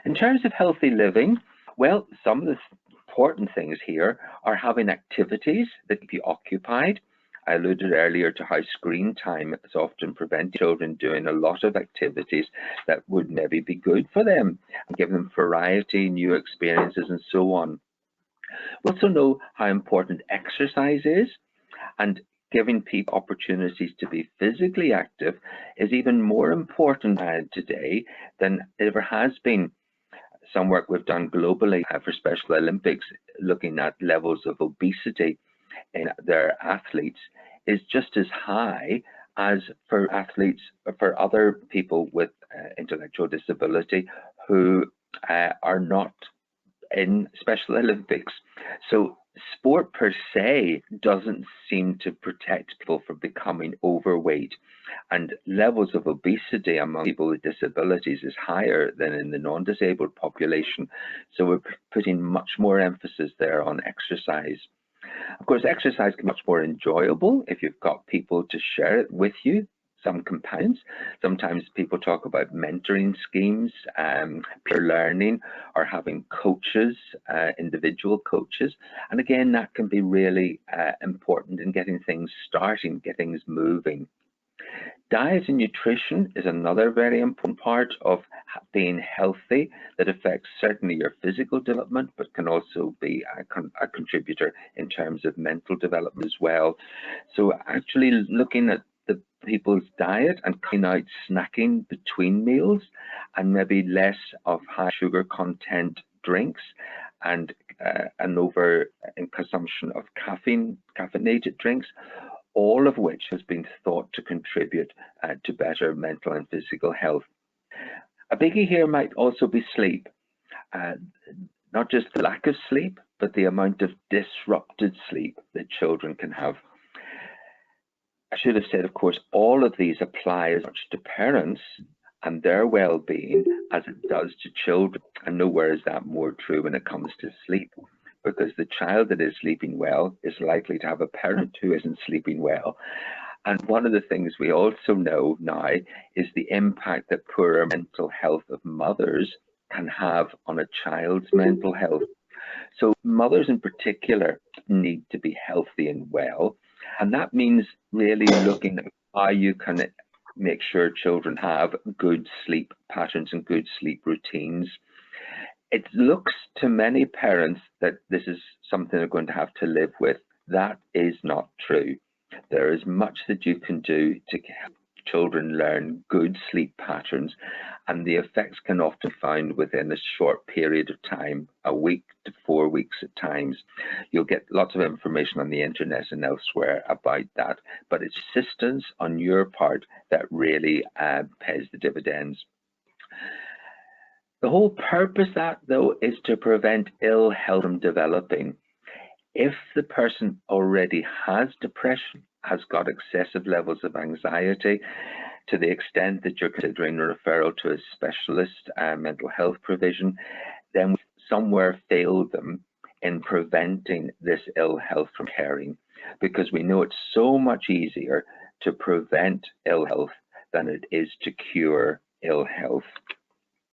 In terms of healthy living, well, some of the important things here are having activities that keep you occupied. I alluded earlier to how screen time is often preventing children doing a lot of activities that would maybe be good for them, and give them variety, new experiences, and so on. We also know how important exercise is, and giving people opportunities to be physically active is even more important today than it ever has been. Some work we've done globally for Special Olympics, looking at levels of obesity in their athletes, is just as high as for athletes, for other people with intellectual disability who are not in Special Olympics. So sport per se doesn't seem to protect people from becoming overweight, and levels of obesity among people with disabilities is higher than in the non-disabled population. So we're putting much more emphasis there on exercise. Of course, exercise can be much more enjoyable if you've got people to share it with you, some companions. Sometimes people talk about mentoring schemes, peer learning, or having coaches, individual coaches. And again, that can be really important in getting things starting, getting things moving. Diet and nutrition is another very important part of being healthy that affects certainly your physical development, but can also be a contributor in terms of mental development as well. So actually looking at the people's diet and cutting out snacking between meals, and maybe less of high sugar content drinks, and an over consumption of caffeinated drinks, all of which has been thought to contribute to better mental and physical health. A biggie here might also be sleep. Not just the lack of sleep, but the amount of disrupted sleep that children can have. I should have said, of course, all of these apply as much to parents and their well-being as it does to children. And nowhere is that more true when it comes to sleep, because the child that is sleeping well is likely to have a parent who isn't sleeping well. And one of the things we also know now is the impact that poorer mental health of mothers can have on a child's mental health. So mothers in particular need to be healthy and well. And that means really looking at how you can make sure children have good sleep patterns and good sleep routines. It looks to many parents that this is something they're going to have to live with. That is not true. There is much that you can do to help children learn good sleep patterns, and the effects can often be found within a short period of time, a week to 4 weeks at times. You'll get lots of information on the internet and elsewhere about that, but it's persistence on your part that really pays the dividends. The whole purpose of that, though, is to prevent ill health from developing. If the person already has depression, has got excessive levels of anxiety, to the extent that you're considering a referral to a specialist mental health provision, then we've somewhere failed them in preventing this ill health from occurring, because we know it's so much easier to prevent ill health than it is to cure ill health.